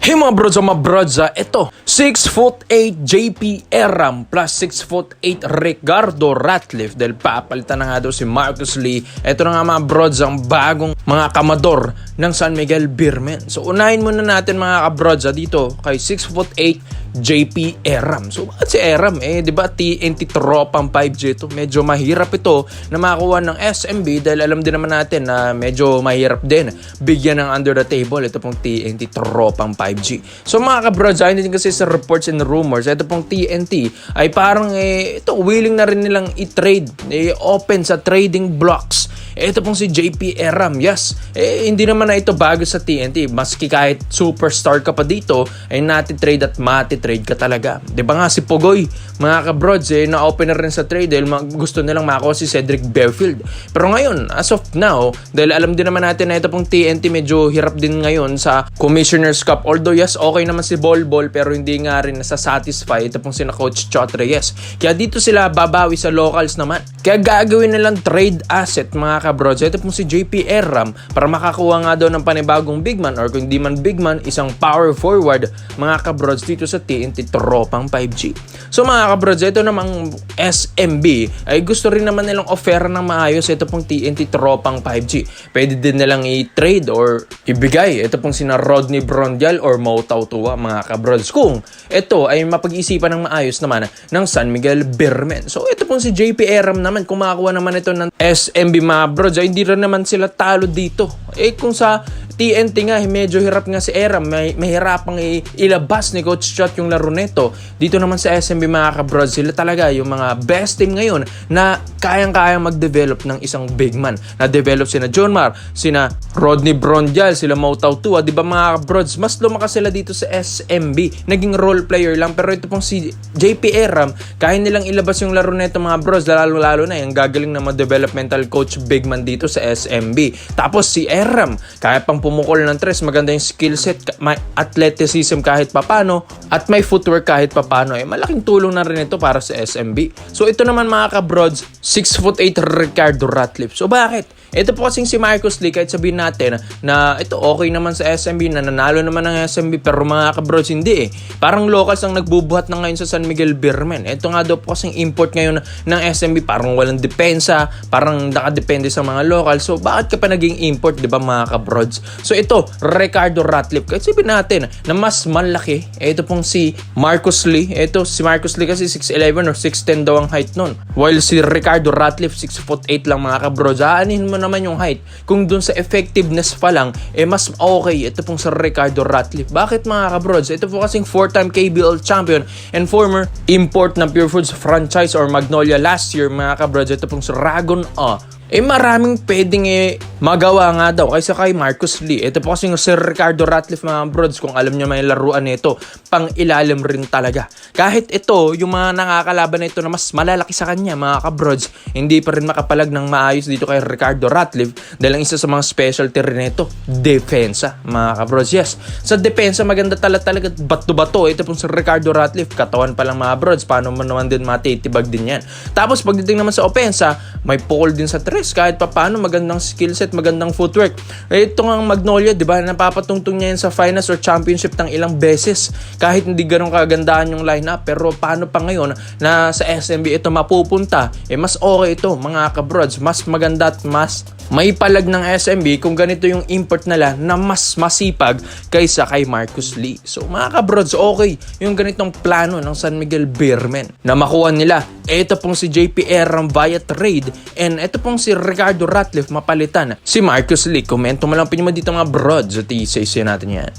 Hey mga brods, ito 6'8" JP Eram plus 6'8" Ricardo Ratcliffe dahil papalitan na nga daw si Marcus Lee. Ito na nga mga brods ang bagong mga kamador ng San Miguel Beermen. So unahin muna natin mga kabrods dito kay 6'8" JP Eram. So bakit si Eram? Di ba TNT tropang 5G ito? Medyo mahirap ito na makakuha ng SMB dahil alam din naman natin na medyo mahirap din bigyan ng under the table ito pong TNT tropang 5G. So mga kabrods, hindi din kasi sa reports and rumors, ito pong TNT ay parang ito willing na rin nilang i-trade, open sa trading blocks. Ito pong si JP Eram, yes. Hindi naman na ito bago sa TNT. Maski kahit superstar ka pa dito, ay nati-trade at mati-trade ka talaga. Diba nga si Pogoy, mga kabrods, na-open na rin sa trade dahil gusto nilang makakuha si Cedric Belfield. Pero ngayon, as of now, dahil alam din naman natin na ito pong TNT medyo hirap din ngayon sa Commissioner's Cup. Although yes, okay naman si Bol pero hindi nga rin nasa-satisfy ito pong sina Coach Chot Reyes. Kaya dito sila babawi sa locals naman. Kaya gagawin nilang trade asset, mga kabrods, ito pong si JP Eram para makakuha nga daw ng panibagong big man or kung di man big man, isang power forward, mga kabrods, dito sa TNT tropang 5G. So mga kabrods, ito namang SMB ay gusto rin naman nilang offer ng maayos ito pong TNT tropang 5G. Pwede din nilang i-trade or ibigay ito pong sina Rodney Brondial or Mo Tautua, mga kabrods, kung ito ay mapag-isipan ng maayos naman ng San Miguel Beermen. So ito pong si JP Eram naman, kung makakuha naman ito ng SMB, mga brods, ay hindi rin naman sila talo dito. Kung sa TNT nga, medyo hirap nga si Eram, mahirapang ilabas ni Coach Chot yung laro neto. Dito naman sa SMB, mga kabrods, sila talaga yung mga best team ngayon na kayang-kayang mag-develop ng isang big man. Na-develop sina John Mar, sina Rodney Brondial, sila Mo Tautua, di ba mga kabrods? Mas lumakas sila dito sa SMB. Naging role player lang, pero ito pong si JP Eram, kaya nilang ilabas yung laro neto, mga bros, lalo na yung gagaling na developmental coach big man dito sa SMB. Tapos si Eram, kaya pang pumukol ng tres, maganda yung skill set, may athleticism kahit papano, at may footwork kahit papano. Malaking tulong na rin ito para sa SMB. So ito naman mga kabrods, 6'8" Ricardo Ratcliffe. So bakit? Ito po kasing si Marcus Lee, kahit sabihin natin na ito okay naman sa SMB, na nanalo naman ng SMB, pero mga kabrods hindi Parang locals ang nagbubuhat na ngayon sa San Miguel Beermen. Ito nga daw po kasing import ngayon ng SMB, parang walang depensa, parang nakadepende sa mga local. So bakit ka pa naging import, di ba mga kabrods? So ito, Ricardo Ratcliffe, kahit sabihin natin na mas malaki, ito pong si Marcus Lee. Ito si Marcus Lee kasi 6'11" or 6'10" daw ang height nun. While si Ricardo Ratcliffe 6'8" lang, mga kabrods. Aanin mo naman yung height. Kung dun sa effectiveness pa lang, mas okay ito pong sa Ricardo Ratcliffe. Bakit mga kabrods? Ito po kasing 4-time KBL champion and former import ng Pure Foods franchise or Magnolia last year, mga kabrods. Ito pong sa Ragon maraming pwedeng magawa nga daw kaysa kay Marcus Lee. Ito po kasi yung Sir Ricardo Ratcliffe, mga brods, kung alam nyo may laruan nito, pang ilalim rin talaga. Kahit ito, yung mga nakakalaban na ito na mas malalaki sa kanya, mga kabrods, hindi pa rin makapalag ng maayos dito kay Ricardo Ratcliffe dahil ang isa sa mga specialty rin nito, depensa, mga kabrods. Yes, sa depensa maganda talaga bato-bato. Ito pong Sir Ricardo Ratcliffe, katawan pa lang, mga brods, paano man naman din matitibag din yan. Tapos pagdating naman sa opensa, may pukol din sa tres, kahit pa paano magandang skill set, magandang footwork. Ito nga ang Magnolia, di ba, napapatungtong niya yan sa finals or championship ng ilang beses. Kahit hindi ganun kagandahan yung lineup, pero paano pa ngayon na sa SMB ito mapupunta? Mas okay ito, mga kabrods. Mas maganda at mas may palag ng SMB kung ganito yung import nila na mas masipag kaysa kay Marcus Lee. So mga kabrods, okay yung ganitong plano ng San Miguel Beermen na makuha nila. Ito pong si JP Eram via trade and ito pong si Ricardo Ratcliffe mapalitan si Marcus Lee. Komento mo lang pinyo dito mga brods at i-say natin yan.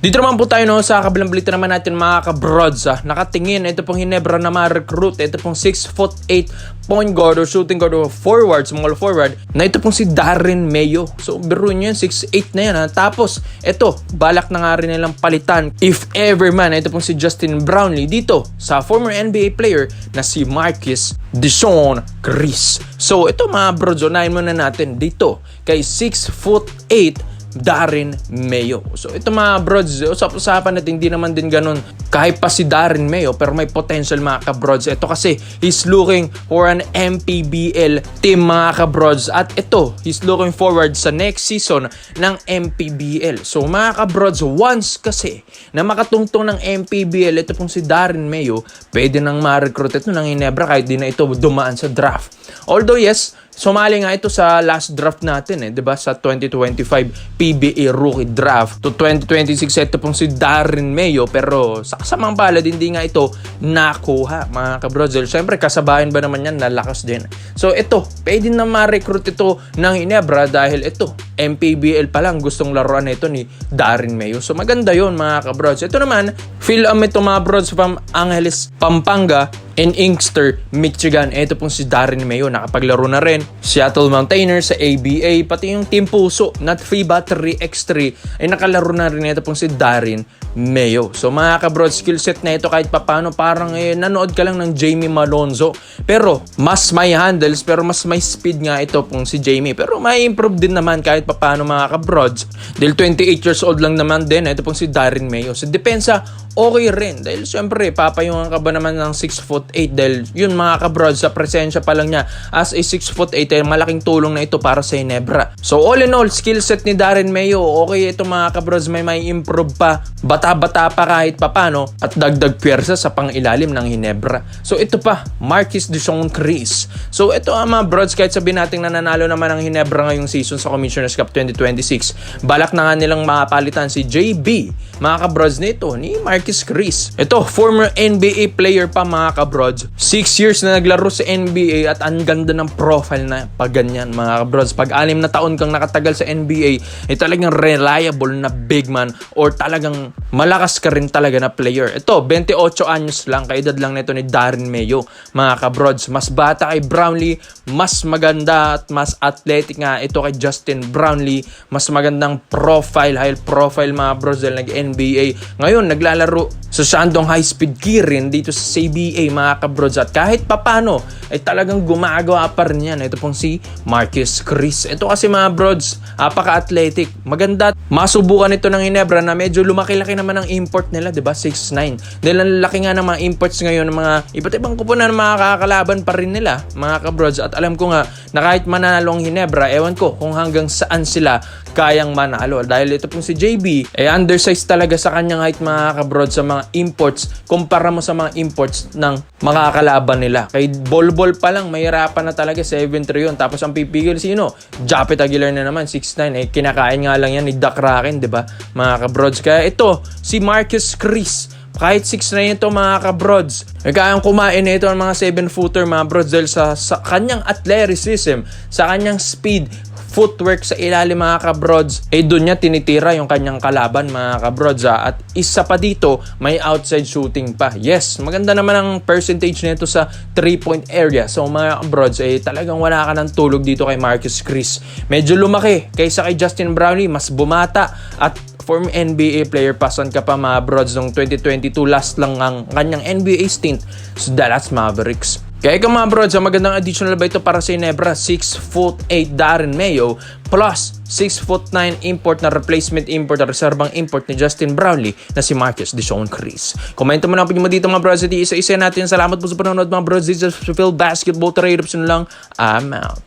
Dito naman po tayo sa kabilang balita naman natin, mga kabrods. Nakatingin, ito pong Hinebra na ma-recruit. Ito pong 6'8" point guard or shooting guard or forward, small forward, na ito pong si Darren Mayo. So biro nyo yan, 6'8" na yan. Tapos, ito, balak na nga rin nilang palitan, if ever man, ito pong si Justin Brownlee dito sa former NBA player na si Marquis Deshaun Chris. So ito mga brods, unahin muna natin dito kay 6'8" Darren Mayo. So ito mga brods, usap-usapan natin, hindi naman din ganun kahit pa si Darren Mayo, pero may potential mga kabrods. Ito kasi he's looking for an MPBL team mga kabrods, at ito he's looking forward sa next season ng MPBL. So mga kabrods, once kasi na makatungtong ng MPBL ito pong si Darren Mayo, pwede nang ma-recruit ito ng Ginebra kahit di na ito dumaan sa draft. Although yes, sumali nga ito sa last draft natin 'di ba, sa 2025 PBA rookie draft. To 2026 ito pong si Darren Mayo, pero sa kasamang palad hindi nga ito nakuha mga kabrods. Siyempre kasabayan ba naman yan, nalakas din. So ito, pwede na ma-recruit ito ng Ginebra dahil ito MPBL pa lang gustong laruan na ito ni Darren Mayo. So maganda yon mga kabrods. Ito naman, Phil-Am ito mga brods from Angeles, Pampanga in Inkster, Michigan. Ito pong si Darren Mayo, nakapaglaro na rin Seattle Mountaineers sa ABA, pati yung Team Puso na FIBA 3x3 ay nakalaro na rin. Ito pong si Darren Mayo. So mga kabroad, skill set na ito kahit papano parang nanood ka lang ng Jamie Malonzo, pero mas may handles, pero mas may speed nga ito pong si Jamie, pero may improve din naman kahit papano mga kabrods dahil 28 years old lang naman din. Ito pong si Darren Mayo. Sa depensa okay rin dahil syempre papayungan ka ba naman ng 6'8" dahil yun mga kabrods, sa presensya pa lang niya as a 6'8" ay malaking tulong na ito para sa Ginebra. So all in all, skill set ni Darren Mayo okay ito mga kabrods, may improve pa, bata-bata pa kahit papano, at dagdag pwersa sa pangilalim ng Ginebra. So ito pa, Marquis Deshaun Chris. So ito mga brods, kahit sabihin natin nananalo naman ang Ginebra ngayong season sa Commissioner's Cup 2026, balak na nga nilang makapalitan si JB mga kabrods nito ni Marquis Chris. Ito, former NBA player pa mga kabrods, 6 years na naglaro sa NBA at ang ganda ng profile na pag ganyan mga kabrods. Pag 6 na taon kang nakatagal sa NBA ay talagang reliable na big man or talagang malakas ka rin talaga na player. Ito, 28 anyos lang, kaedad lang nito ni Darren Mayo mga kabrods. Mas bata kay Brownlee, mas maganda at mas athletic nga ito kay Justin Brownlee. Mas magandang profile, high profile mga bros dahil nag-NBA. Ngayon, naglalaro sa Shandong High Speed Kirin dito sa CBA mga kabrods, at kahit papano ay talagang gumagawa pa rin yan. Ito pong si Marquis Chris. Ito kasi mga brods, apaka-athletic, maganda. Masubukan ito ng Ginebra na medyo lumaki-laki naman ang import nila, 'di ba? 6'9". Dahil ang laki nga ng mga imports ngayon ng mga iba't ibang kupunan ng mga kakalaban pa rin nila, mga kabrods. At alam ko nga na kahit manalo ang Ginebra, ewan ko kung hanggang saan sila kayang manalo. Dahil ito pong si JB, undersized talaga sa kanyang height mga kabrods sa mga imports. Kumpara mo sa mga imports ng mga kalaban nila. Kay Bol pa lang, mahirapan na talaga, 7'3" yun. Tapos ang pipigil sino? Japet Aguilar na naman, 6'9". Kinakain nga lang yan ni Dak Raken, diba? Mga kabrods. Kaya ito, si Marquis Chris, kahit 6'9" ito mga kabrods, kayang kumain na ito ang mga 7-footer mga brods dahil sa kanyang athleticism, sa kanyang speed, footwork sa ilalim mga kabrods, doon niya tinitira yung kanyang kalaban mga kabrods. At isa pa dito, may outside shooting pa. Yes, maganda naman ang percentage nito sa 3-point area. So mga kabrods, talagang wala ka ng tulog dito kay Marquis Chris. Medyo lumaki kaysa kay Justin Brownlee, mas bumata, at former NBA player pa. Son ka pa mga brods, noong 2022 last lang ang kanyang NBA stint sa Dallas Mavericks. Kaya ikaw mga brods, magandang additional ba ito para sa Ginebra? 6'8" Darren Mayo plus 6'9" import na replacement import na reserbang import ni Justin Brownlee na si Marquis Deshaun Chris. Komento mo na po dito mga brods, isa-isa natin. Salamat po sa panonood mga brods. This is Phil Basketball Trade Option lang. I'm out.